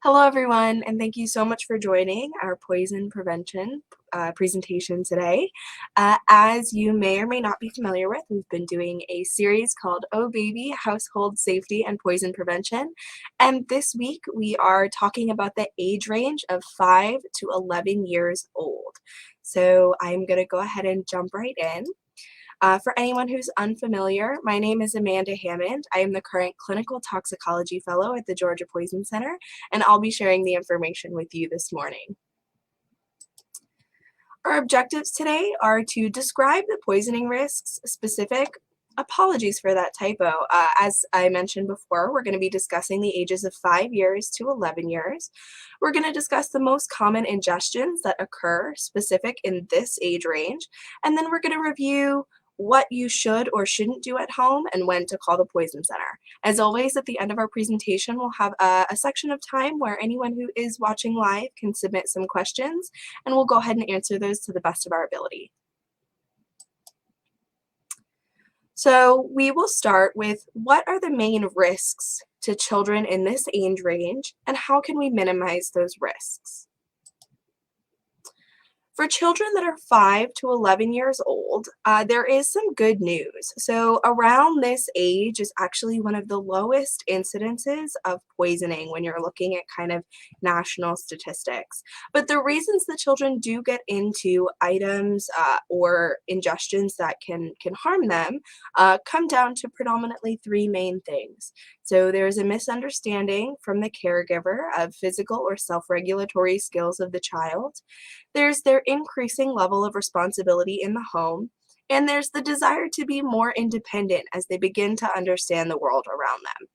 Hello, everyone, and thank you so much for joining our poison prevention presentation today. As you may or may not be familiar with, we've been doing a series called Oh Baby, Household Safety and Poison Prevention. And this week we are talking about the age range of 5 to 11 years old. So I'm going to go ahead and jump right in. For anyone who's unfamiliar, my name is Amanda Hammond. I am the current Clinical Toxicology Fellow at the Georgia Poison Center, and I'll be sharing the information with you this morning. Our objectives today are to describe the poisoning risks specific. Apologies for that typo. As I mentioned before, we're going to be discussing the ages of 5 years to 11 years. We're going to discuss the most common ingestions that occur specific in this age range, and then we're going to review what you should or shouldn't do at home and when to call the Poison Center. As always, at the end of our presentation, we'll have a section of time where anyone who is watching live can submit some questions, and we'll go ahead and answer those to the best of our ability. So we will start with what are the main risks to children in this age range, and how can we minimize those risks? For children that are 5 to 11 years old, there is some good news. So around this age is actually one of the lowest incidences of poisoning when you're looking at kind of national statistics. But the reasons that children do get into items or ingestions that can harm them come down to predominantly three main things. So there's a misunderstanding from the caregiver of physical or self-regulatory skills of the child. There's their increasing level of responsibility in the home, and there's the desire to be more independent as they begin to understand the world around them.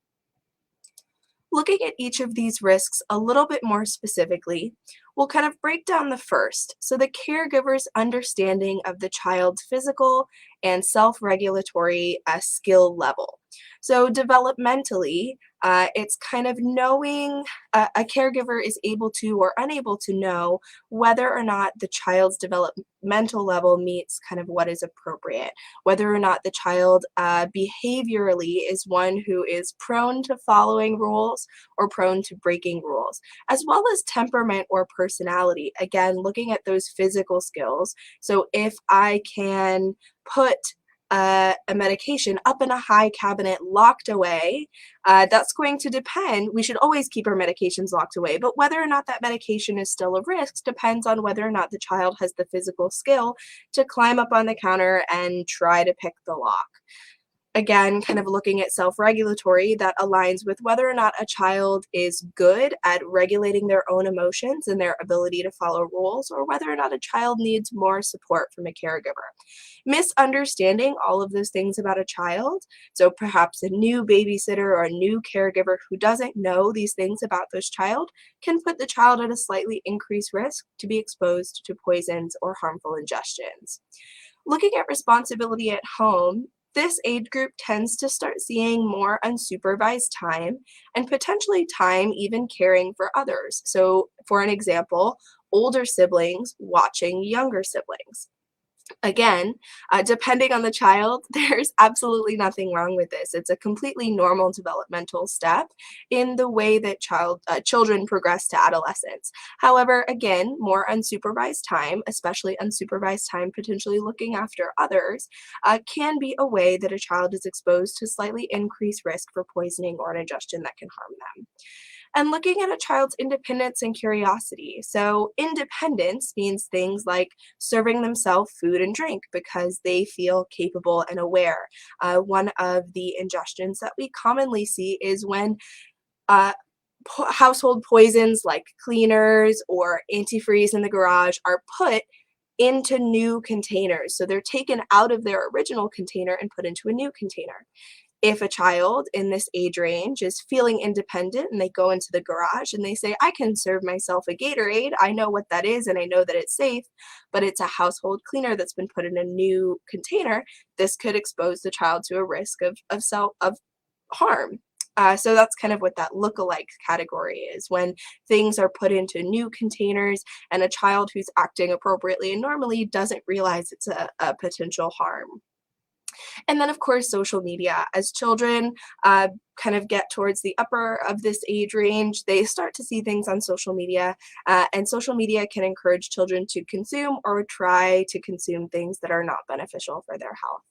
Looking at each of these risks a little bit more specifically, we'll kind of break down the first. So the caregiver's understanding of the child's physical and self-regulatory skill level. So developmentally, it's kind of knowing a caregiver is able to or unable to know whether or not the child's developmental level meets kind of what is appropriate, whether or not the child behaviorally is one who is prone to following rules or prone to breaking rules, as well as temperament or personality. Again, looking at those physical skills. So if I can put a medication up in a high cabinet locked away, that's going to depend. We should always keep our medications locked away, but whether or not that medication is still a risk depends on whether or not the child has the physical skill to climb up on the counter and try to pick the lock. Again, kind of looking at self-regulatory, that aligns with whether or not a child is good at regulating their own emotions and their ability to follow rules, or whether or not a child needs more support from a caregiver. Misunderstanding all of those things about a child, so perhaps a new babysitter or a new caregiver who doesn't know these things about this child, can put the child at a slightly increased risk to be exposed to poisons or harmful ingestions. Looking at responsibility at home, this age group tends to start seeing more unsupervised time and potentially time even caring for others. So, for an example, older siblings watching younger siblings. Again, depending on the child, there's absolutely nothing wrong with this. It's a completely normal developmental step in the way that children progress to adolescence. However, again, more unsupervised time, especially unsupervised time potentially looking after others, can be a way that a child is exposed to slightly increased risk for poisoning or an ingestion that can harm them. And looking at a child's independence and curiosity. So independence means things like serving themselves food and drink because they feel capable and aware. One of the ingestions that we commonly see is when uh, household poisons like cleaners or antifreeze in the garage are put into new containers. So they're taken out of their original container and put into a new container. If a child in this age range is feeling independent and they go into the garage and they say, I can serve myself a Gatorade, I know what that is and I know that it's safe, but it's a household cleaner that's been put in a new container, this could expose the child to a risk of harm. So that's kind of what that look-alike category is, when things are put into new containers and a child who's acting appropriately and normally doesn't realize it's a potential harm. And then, of course, social media. As children kind of get towards the upper of this age range, they start to see things on social media, and social media can encourage children to consume or try to consume things that are not beneficial for their health.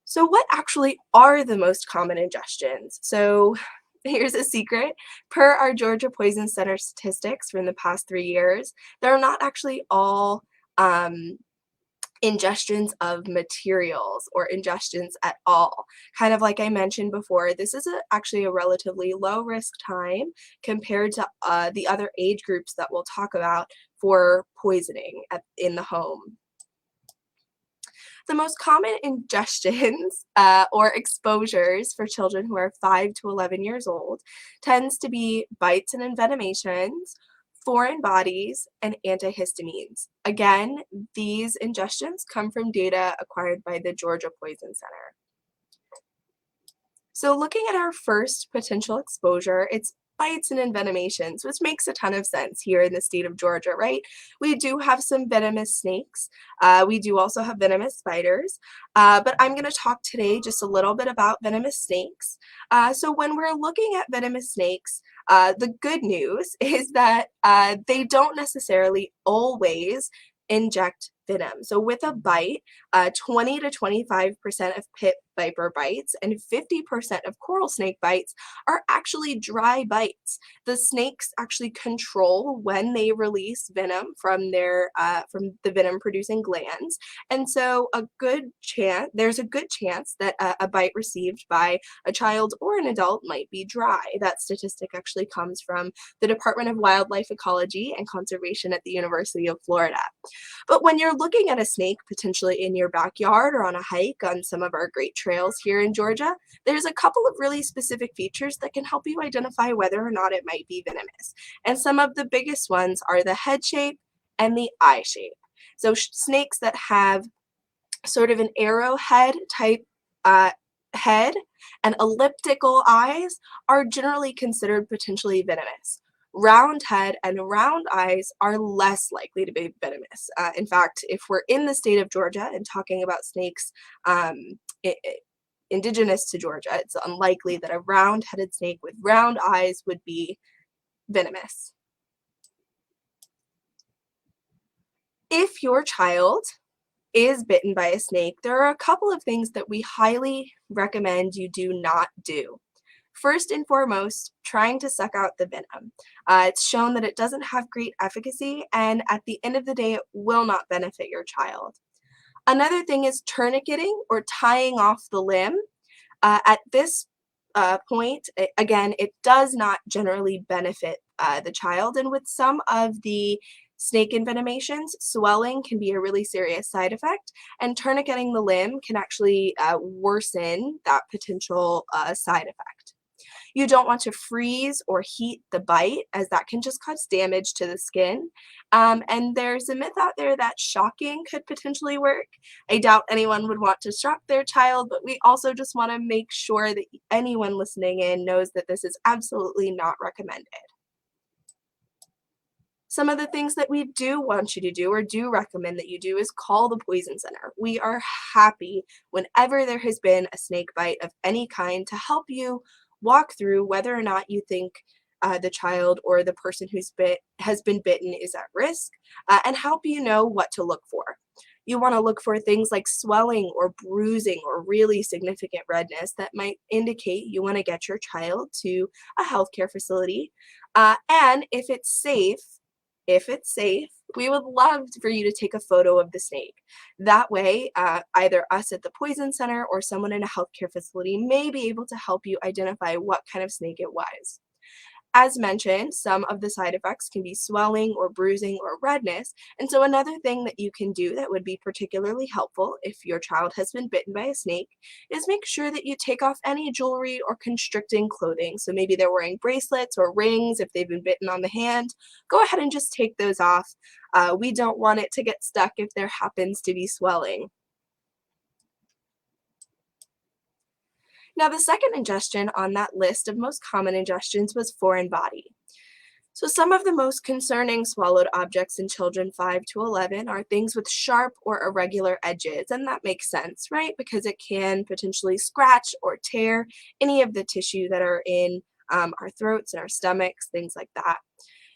So, what actually are the most common ingestions? So, here's a secret. Per our Georgia Poison Center statistics from the past 3 years, they're not actually all um, ingestions of materials or ingestions at all. Kind of like I mentioned before, this is actually a relatively low risk time compared to the other age groups that we'll talk about for poisoning in the home. The most common ingestions or exposures for children who are 5 to 11 years old tends to be bites and envenomations, foreign bodies, and antihistamines. Again, these ingestions come from data acquired by the Georgia Poison Center. So looking at our first potential exposure, it's bites and envenomations, which makes a ton of sense here in the state of Georgia, right? We do have some venomous snakes. We do also have venomous spiders, but I'm going to talk today just a little bit about venomous snakes. So when we're looking at venomous snakes, the good news is that they don't necessarily always inject venom. So with a bite, 20 to 25% of pit viper bites and 50% of coral snake bites are actually dry bites. The snakes actually control when they release venom from from the venom producing glands, and so there's a good chance that a bite received by a child or an adult might be dry. That statistic actually comes from the Department of Wildlife Ecology and Conservation at the University of Florida. But when you're looking at a snake potentially in your backyard or on a hike on some of our great trails here in Georgia, there's a couple of really specific features that can help you identify whether or not it might be venomous. And some of the biggest ones are the head shape and the eye shape. So snakes that have sort of an arrowhead type head and elliptical eyes are generally considered potentially venomous. Round head and round eyes are less likely to be venomous. In fact, if we're in the state of Georgia and talking about snakes um, indigenous to Georgia, it's unlikely that a round-headed snake with round eyes would be venomous. If your child is bitten by a snake, there are a couple of things that we highly recommend you do not do. First and foremost, trying to suck out the venom. It's shown that it doesn't have great efficacy, and at the end of the day, it will not benefit your child. Another thing is tourniqueting or tying off the limb. At this point, again, it does not generally benefit the child, and with some of the snake envenomations, swelling can be a really serious side effect, and tourniqueting the limb can actually worsen that potential side effect. You don't want to freeze or heat the bite, as that can just cause damage to the skin. And there's a myth out there that shocking could potentially work. I doubt anyone would want to shock their child, but we also just want to make sure that anyone listening in knows that this is absolutely not recommended. Some of the things that we do want you to do or do recommend that you do is call the Poison Center. We are happy whenever there has been a snake bite of any kind to help you walk through whether or not you think the child or the person has been bitten is at risk, and help you know what to look for. You want to look for things like swelling or bruising or really significant redness that might indicate you want to get your child to a healthcare facility. And if it's safe, we would love for you to take a photo of the snake. That way, either us at the Poison Center or someone in a healthcare facility may be able to help you identify what kind of snake it was. As mentioned, some of the side effects can be swelling or bruising or redness, and so another thing that you can do that would be particularly helpful if your child has been bitten by a snake is make sure that you take off any jewelry or constricting clothing. So maybe they're wearing bracelets or rings if they've been bitten on the hand. Go ahead and just take those off. We don't want it to get stuck if there happens to be swelling. Now, the second ingestion on that list of most common ingestions was foreign body. So some of the most concerning swallowed objects in children 5 to 11 are things with sharp or irregular edges, and that makes sense, right? Because it can potentially scratch or tear any of the tissue that are in our throats and our stomachs, things like that.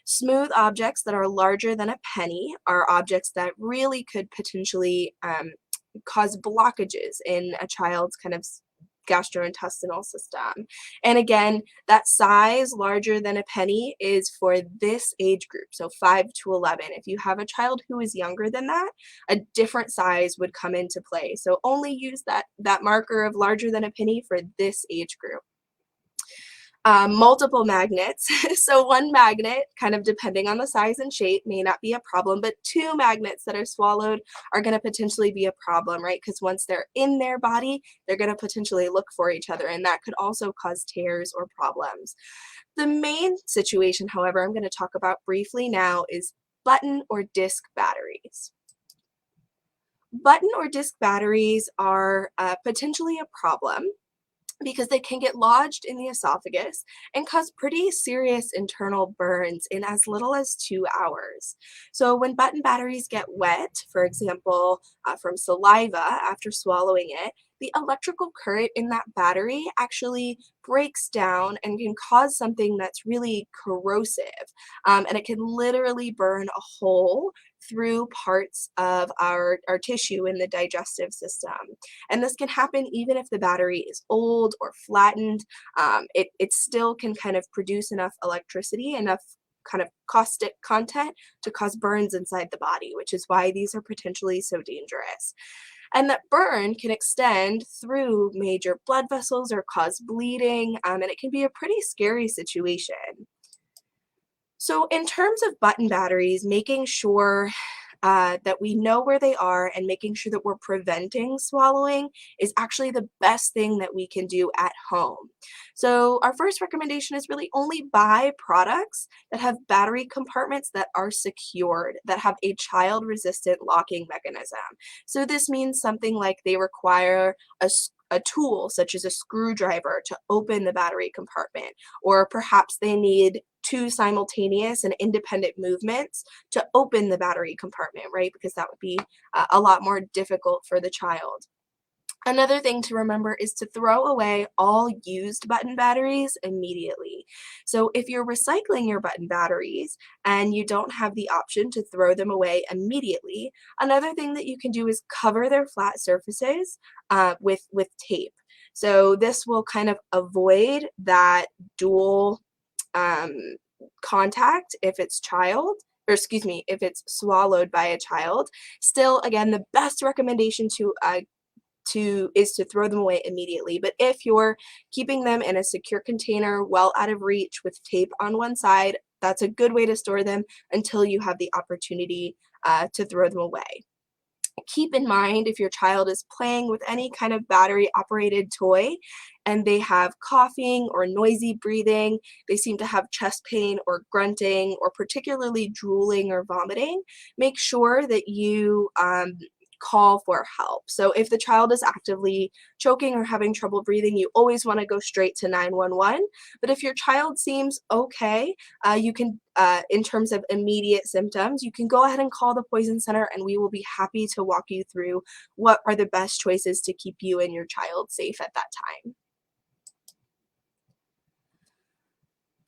Smooth objects that are larger than a penny are objects that really could potentially cause blockages in a child's kind of gastrointestinal system. And again, that size larger than a penny is for this age group, so 5 to 11. If you have a child who is younger than that, a different size would come into play. So only use that marker of larger than a penny for this age group. Multiple magnets. So one magnet, kind of depending on the size and shape, may not be a problem, but two magnets that are swallowed are going to potentially be a problem, right? Because once they're in their body, they're going to potentially look for each other, and that could also cause tears or problems. The main situation, however, I'm going to talk about briefly now is button or disc batteries. Button or disc batteries are potentially a problem because they can get lodged in the esophagus and cause pretty serious internal burns in as little as 2 hours. So when button batteries get wet, for example, from saliva after swallowing it, the electrical current in that battery actually breaks down and can cause something that's really corrosive. And it can literally burn a hole through parts of our tissue in the digestive system. And this can happen even if the battery is old or flattened. It still can kind of produce enough electricity, enough kind of caustic content to cause burns inside the body, which is why these are potentially so dangerous. And that burn can extend through major blood vessels or cause bleeding, and it can be a pretty scary situation. So in terms of button batteries, making sure that we know where they are and making sure that we're preventing swallowing is actually the best thing that we can do at home. So our first recommendation is really only buy products that have battery compartments that are secured, that have a child-resistant locking mechanism. So this means something like they require a tool such as a screwdriver to open the battery compartment, or perhaps they need two simultaneous and independent movements to open the battery compartment, right? Because that would be a lot more difficult for the child. Another thing to remember is to throw away all used button batteries immediately. So if you're recycling your button batteries and you don't have the option to throw them away immediately, another thing that you can do is cover their flat surfaces with tape. So this will kind of avoid that dual um, contact if it's child, or excuse me, if it's swallowed by a child. Still, again, the best recommendation is to throw them away immediately. But if you're keeping them in a secure container well out of reach with tape on one side, that's a good way to store them until you have the opportunity to throw them away. Keep in mind if your child is playing with any kind of battery operated toy and they have coughing or noisy breathing, they seem to have chest pain or grunting or particularly drooling or vomiting, make sure that you call for help. So if the child is actively choking or having trouble breathing, you always want to go straight to 911. But if your child seems okay, you can, in terms of immediate symptoms, you can go ahead and call the Poison Center and we will be happy to walk you through what are the best choices to keep you and your child safe at that time.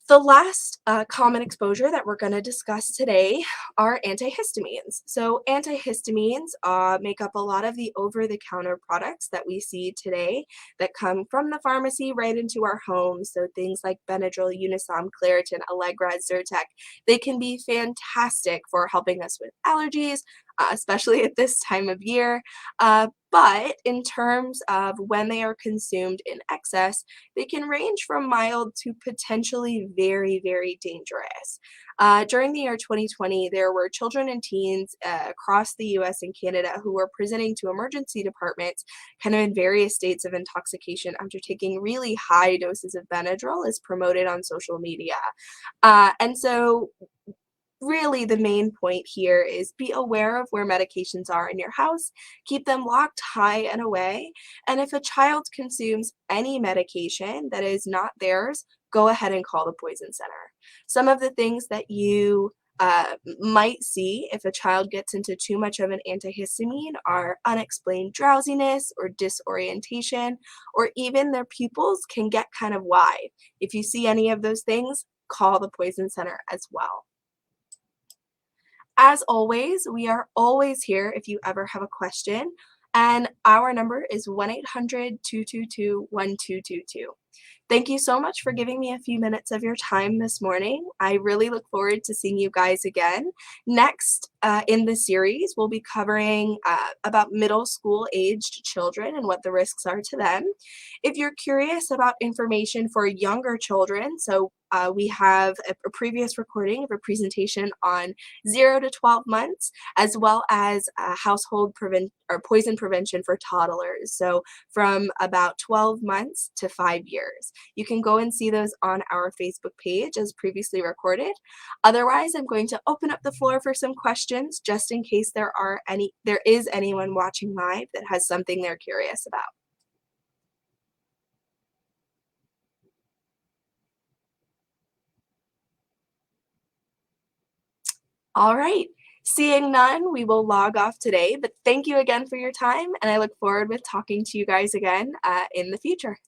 The last common exposure that we're going to discuss today are antihistamines. So antihistamines make up a lot of the over-the-counter products that we see today that come from the pharmacy right into our homes. So things like Benadryl, Unisom, Claritin, Allegra, Zyrtec. They can be fantastic for helping us with allergies, especially at this time of year. But in terms of when they are consumed in excess, they can range from mild to potentially very, very dangerous. During the year 2020, there were children and teens across the US and Canada who were presenting to emergency departments kind of in various states of intoxication after taking really high doses of Benadryl as promoted on social media. And so really the main point here is be aware of where medications are in your house, keep them locked high and away, and if a child consumes any medication that is not theirs, go ahead and call the Poison Center. Some of the things that you might see if a child gets into too much of an antihistamine are unexplained drowsiness or disorientation, or even their pupils can get kind of wide. If you see any of those things, call the Poison Center as well. As always, we are always here if you ever have a question, and our number is 1-800-222-1222. Thank you so much for giving me a few minutes of your time this morning. I really look forward to seeing you guys again. Next, in the series, we'll be covering about middle school aged children and what the risks are to them. If you're curious about information for younger children, so we have a previous recording of a presentation on 0 to 12 months, as well as household or poison prevention for toddlers, so from about 12 months to 5 years. You can go and see those on our Facebook page as previously recorded. Otherwise, I'm going to open up the floor for some questions just in case there is anyone watching live that has something they're curious about. All right. Seeing none, we will log off today, but thank you again for your time, and I look forward with talking to you guys again in the future.